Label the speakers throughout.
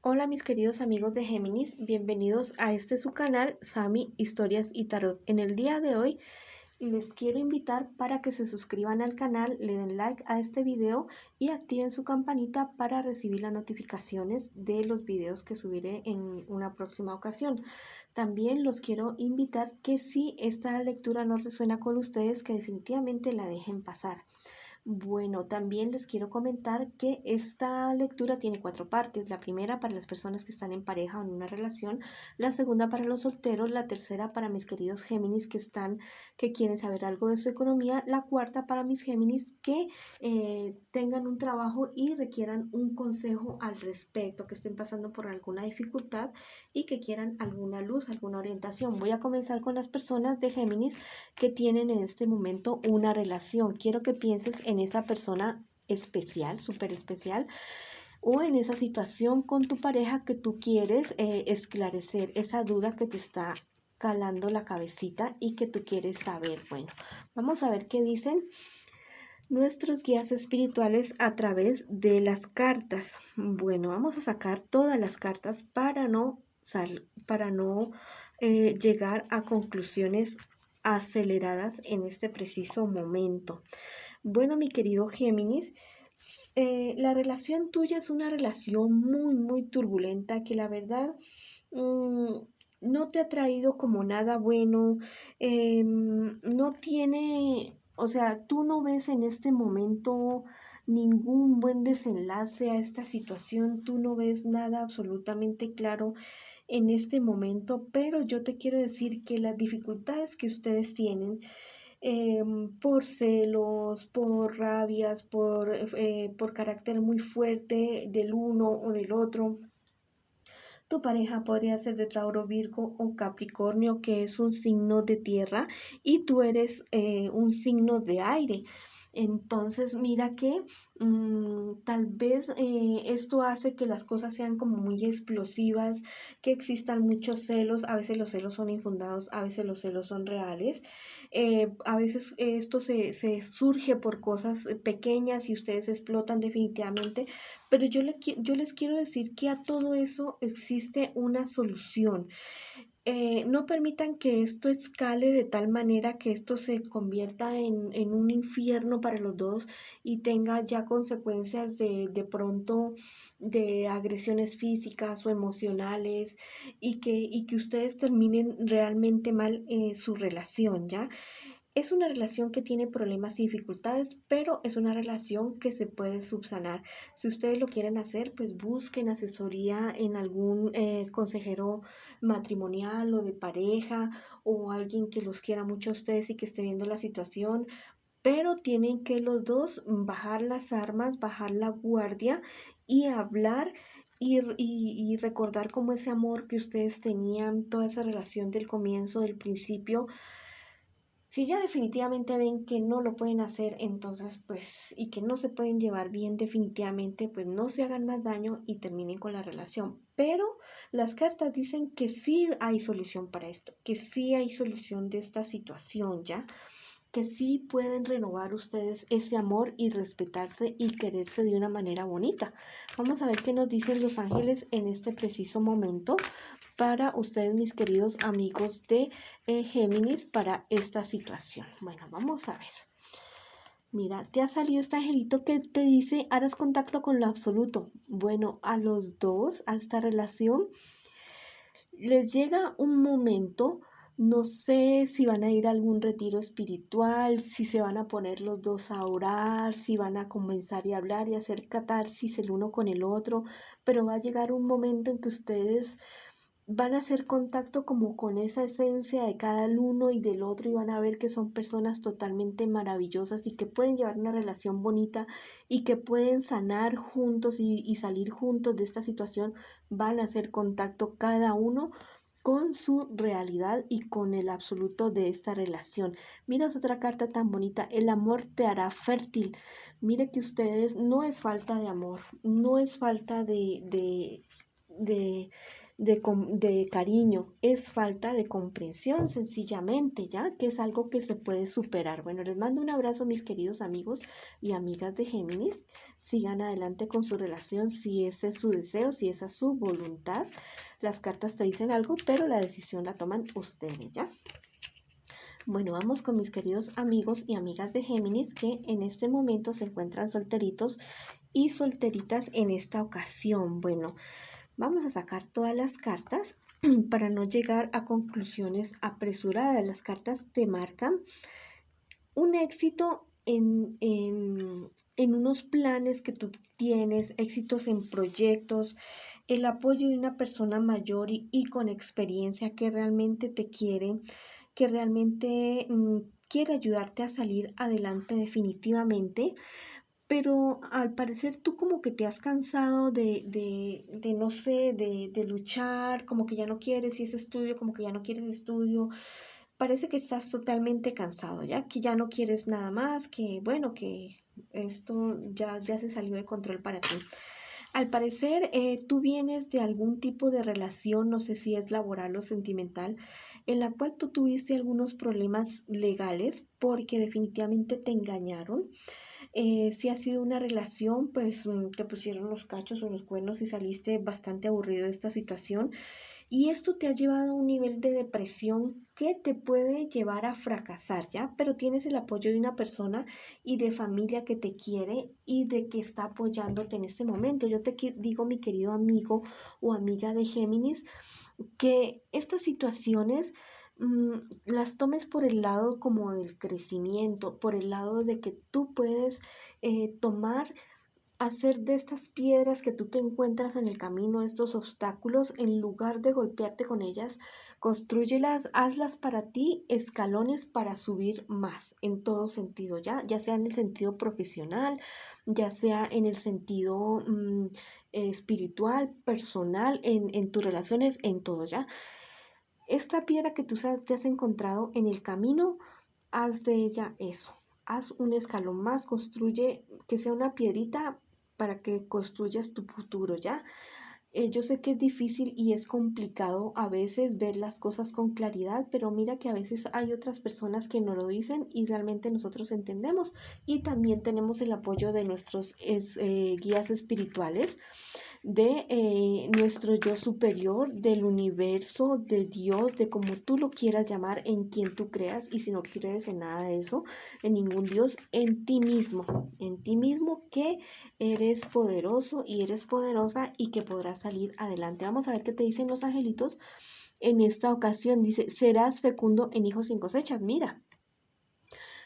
Speaker 1: Hola mis queridos amigos de Géminis, bienvenidos a su canal Sami Historias y Tarot. En el día de hoy les quiero invitar para que se suscriban al canal, le den like a este video y activen su campanita para recibir las notificaciones de los videos que subiré en una próxima ocasión. También los quiero invitar que si esta lectura no resuena con ustedes, que definitivamente la dejen pasar. Bueno, también les quiero comentar que esta lectura tiene 4 partes. La primera para las personas que están en pareja o en una relación, la segunda para los solteros, la tercera para mis queridos Géminis que quieren saber algo de su economía, la cuarta para mis Géminis que tengan un trabajo y requieran un consejo al respecto, que estén pasando por alguna dificultad y que quieran alguna luz, alguna orientación. Voy a comenzar con las personas de Géminis que tienen en este momento una relación. Quiero que pienses en esa persona especial, súper especial, o en esa situación con tu pareja que tú quieres esclarecer, esa duda que te está calando la cabecita y que tú quieres saber. Bueno, vamos a ver qué dicen nuestros guías espirituales a través de las cartas. Bueno, vamos a sacar todas las cartas para no llegar a conclusiones aceleradas en este preciso momento. Bueno, mi querido Géminis, la relación tuya es una relación muy turbulenta que la verdad mm, no te ha traído como nada bueno, no tiene, o sea, tú no ves en este momento ningún buen desenlace a esta situación, tú no ves nada absolutamente claro en este momento, pero yo te quiero decir que las dificultades que ustedes tienen por celos, por rabias, por carácter muy fuerte del uno o del otro. Tu pareja podría ser de Tauro, Virgo o Capricornio, que es un signo de tierra, y tú eres un signo de aire. Entonces, mira que tal vez esto hace que las cosas sean como muy explosivas, que existan muchos celos. A veces los celos son infundados, a veces los celos son reales. A veces esto se surge por cosas pequeñas y ustedes explotan definitivamente, pero yo les quiero decir que a todo eso existe una solución. No permitan que esto escale de tal manera que esto se convierta en un infierno para los dos y tenga ya consecuencias de pronto de agresiones físicas o emocionales y que ustedes terminen realmente mal su relación, ¿ya? Es una relación que tiene problemas y dificultades, pero es una relación que se puede subsanar. Si ustedes lo quieren hacer, pues busquen asesoría en algún consejero matrimonial o de pareja o alguien que los quiera mucho a ustedes y que esté viendo la situación. Pero tienen que los dos bajar las armas, bajar la guardia y hablar y recordar como ese amor que ustedes tenían, toda esa relación del comienzo, del principio. Si ya definitivamente ven que no lo pueden hacer, entonces pues, y que no se pueden llevar bien definitivamente, pues no se hagan más daño y terminen con la relación. Pero las cartas dicen que sí hay solución para esto, que sí hay solución de esta situación, ¿ya? Que sí pueden renovar ustedes ese amor y respetarse y quererse de una manera bonita. Vamos a ver qué nos dicen los ángeles en este preciso momento para ustedes, mis queridos amigos de Géminis, para esta situación. Bueno, vamos a ver. Mira, te ha salido este angelito que te dice, harás contacto con lo absoluto. Bueno, a los dos, a esta relación, les llega un momento, no sé si van a ir a algún retiro espiritual, si se van a poner los dos a orar, si van a comenzar y hablar y hacer catarsis el uno con el otro, pero va a llegar un momento en que ustedes van a hacer contacto como con esa esencia de cada uno y del otro y van a ver que son personas totalmente maravillosas y que pueden llevar una relación bonita y que pueden sanar juntos y salir juntos de esta situación. Van a hacer contacto cada uno con su realidad y con el absoluto de esta relación. Mira otra carta tan bonita, el amor te hará fértil. Mire que ustedes no es falta de amor, no es falta de de cariño, es falta de comprensión sencillamente, ¿ya? Que es algo que se puede superar. Bueno, les mando un abrazo, mis queridos amigos y amigas de Géminis. Sigan adelante con su relación si ese es su deseo, si esa es su voluntad. Las cartas te dicen algo, pero la decisión la toman ustedes, ¿ya? Bueno, vamos con mis queridos amigos y amigas de Géminis que en este momento se encuentran solteritos y solteritas en esta ocasión. Bueno, vamos a sacar todas las cartas para no llegar a conclusiones apresuradas. Las cartas te marcan un éxito en unos planes que tú tienes, éxitos en proyectos, el apoyo de una persona mayor y con experiencia que realmente te quiere, que realmente quiere ayudarte a salir adelante definitivamente. Pero al parecer tú como que te has cansado de no sé, de luchar, como que ya no quieres y ese estudio, como que ya no quieres estudio. Parece que estás totalmente cansado, ¿ya? Que ya no quieres nada más, que bueno, que esto ya se salió de control para ti. Al parecer, tú vienes de algún tipo de relación, no sé si es laboral o sentimental, en la cual tú tuviste algunos problemas legales porque definitivamente te engañaron. Si ha sido una relación, pues te pusieron los cachos o los cuernos y saliste bastante aburrido de esta situación. Y esto te ha llevado a un nivel de depresión que te puede llevar a fracasar, ¿ya? Pero tienes el apoyo de una persona y de familia que te quiere y de que está apoyándote en este momento. Yo te digo, mi querido amigo o amiga de Géminis, que estas situaciones las tomes por el lado como del crecimiento, por el lado de que tú puedes tomar, hacer de estas piedras que tú te encuentras en el camino, estos obstáculos, en lugar de golpearte con ellas, construyelas, hazlas para ti escalones para subir más en todo sentido, ya sea en el sentido profesional, ya sea en el sentido espiritual, personal, en tus relaciones, en todo, ¿ya? Esta piedra que tú te has encontrado en el camino, haz de ella eso. Haz un escalón más, construye que sea una piedrita para que construyas tu futuro, ¿ya? Yo sé que es difícil y es complicado a veces ver las cosas con claridad, pero mira que a veces hay otras personas que no lo dicen y realmente nosotros entendemos y también tenemos el apoyo de nuestros guías espirituales, de nuestro yo superior, del universo, de Dios, de como tú lo quieras llamar, en quien tú creas, y si no crees en nada de eso, en ningún Dios, en ti mismo que eres poderoso y eres poderosa y que podrás salir adelante. Vamos a ver qué te dicen los angelitos en esta ocasión. Dice, serás fecundo en hijos sin cosechas. Mira.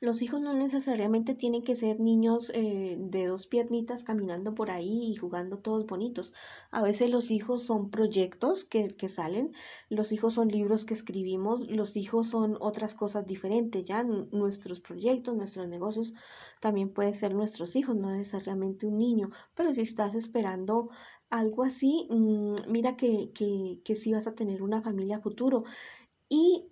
Speaker 1: Los hijos no necesariamente tienen que ser niños de dos piernitas caminando por ahí y jugando todos bonitos. A veces los hijos son proyectos que salen, los hijos son libros que escribimos, los hijos son otras cosas diferentes, ya nuestros proyectos, nuestros negocios también pueden ser nuestros hijos, no necesariamente un niño, pero si estás esperando algo así, mira que sí vas a tener una familia a futuro. Y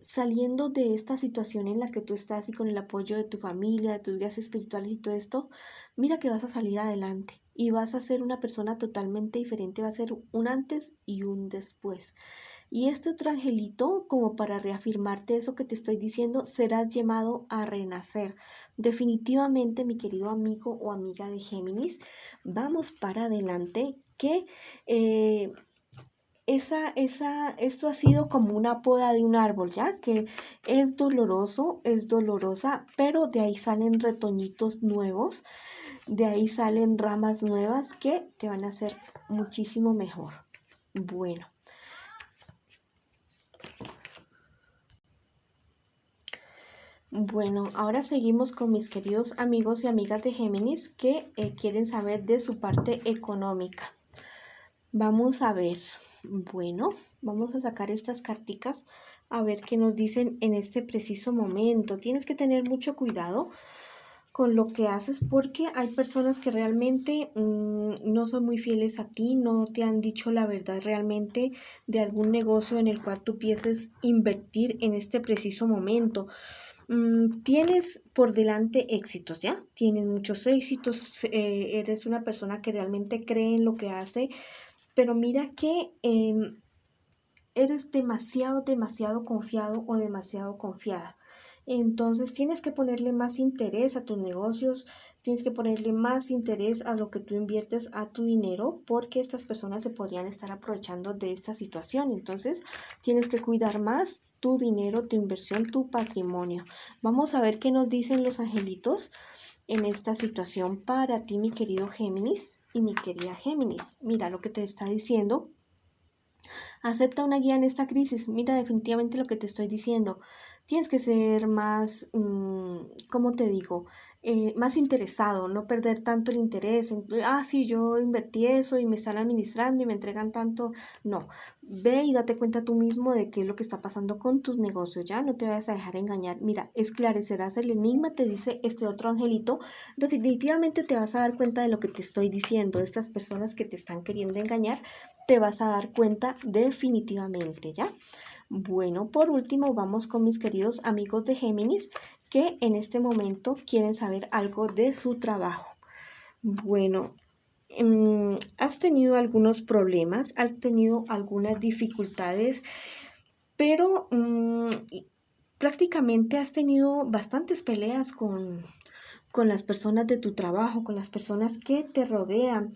Speaker 1: saliendo de esta situación en la que tú estás y con el apoyo de tu familia, de tus guías espirituales y todo esto, mira que vas a salir adelante y vas a ser una persona totalmente diferente, va a ser un antes y un después. Y este otro angelito, como para reafirmarte eso que te estoy diciendo, serás llamado a renacer. Definitivamente, mi querido amigo o amiga de Géminis, vamos para adelante que... esto ha sido como una poda de un árbol, ¿ya? Que es doloroso, es dolorosa, pero de ahí salen retoñitos nuevos, de ahí salen ramas nuevas que te van a hacer muchísimo mejor. Bueno. Bueno, ahora seguimos con mis queridos amigos y amigas de Géminis que quieren saber de su parte económica. Vamos a ver. Bueno, vamos a sacar estas carticas a ver qué nos dicen en este preciso momento. Tienes que tener mucho cuidado con lo que haces porque hay personas que realmente no son muy fieles a ti, no te han dicho la verdad realmente de algún negocio en el cual tú pienses invertir en este preciso momento. Tienes por delante éxitos, ¿ya? Tienes muchos éxitos, eres una persona que realmente cree en lo que hace, pero mira que eres demasiado confiado o demasiado confiada. Entonces tienes que ponerle más interés a tus negocios, tienes que ponerle más interés a lo que tú inviertes a tu dinero, porque estas personas se podrían estar aprovechando de esta situación. Entonces tienes que cuidar más tu dinero, tu inversión, tu patrimonio. Vamos a ver qué nos dicen los angelitos en esta situación para ti, mi querido Géminis y mi querida Géminis. Mira lo que te está diciendo. Acepta una guía en esta crisis. Mira definitivamente lo que te estoy diciendo. Tienes que ser más, ¿cómo te digo? Más interesado, no perder tanto el interés en, sí, yo invertí eso y me están administrando y me entregan tanto. No, ve y date cuenta tú mismo de qué es lo que está pasando con tus negocios, ¿ya? No te vayas a dejar engañar. Mira, esclarecerás el enigma, te dice este otro angelito. Definitivamente te vas a dar cuenta de lo que te estoy diciendo. Estas personas que te están queriendo engañar, te vas a dar cuenta definitivamente, ¿ya? Bueno, por último, vamos con mis queridos amigos de Géminis que en este momento quieren saber algo de su trabajo. Bueno, has tenido algunos problemas, has tenido algunas dificultades, pero prácticamente has tenido bastantes peleas con las personas de tu trabajo, con las personas que te rodean.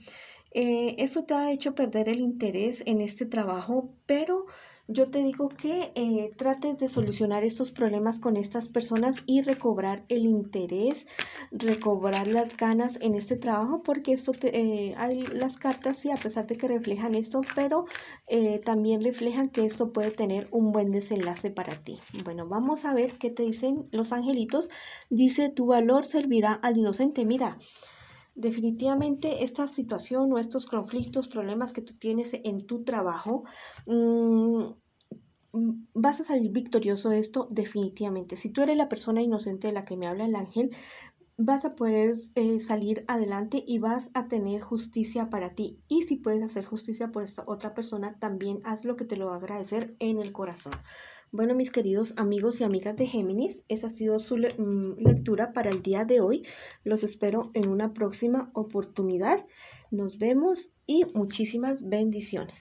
Speaker 1: Esto te ha hecho perder el interés en este trabajo, pero yo te digo que trates de solucionar estos problemas con estas personas y recobrar el interés, recobrar las ganas en este trabajo, porque esto hay las cartas, sí, a pesar de que reflejan esto, pero también reflejan que esto puede tener un buen desenlace para ti. Bueno, vamos a ver qué te dicen los angelitos. Dice, tu valor servirá al inocente. Mira, definitivamente esta situación o estos conflictos, problemas que tú tienes en tu trabajo, vas a salir victorioso de esto definitivamente. Si tú eres la persona inocente de la que me habla el ángel, vas a poder salir adelante y vas a tener justicia para ti. Y si puedes hacer justicia por esta otra persona, también haz lo que te lo va a agradecer en el corazón. Bueno, mis queridos amigos y amigas de Géminis, esa ha sido su lectura para el día de hoy. Los espero en una próxima oportunidad. Nos vemos y muchísimas bendiciones.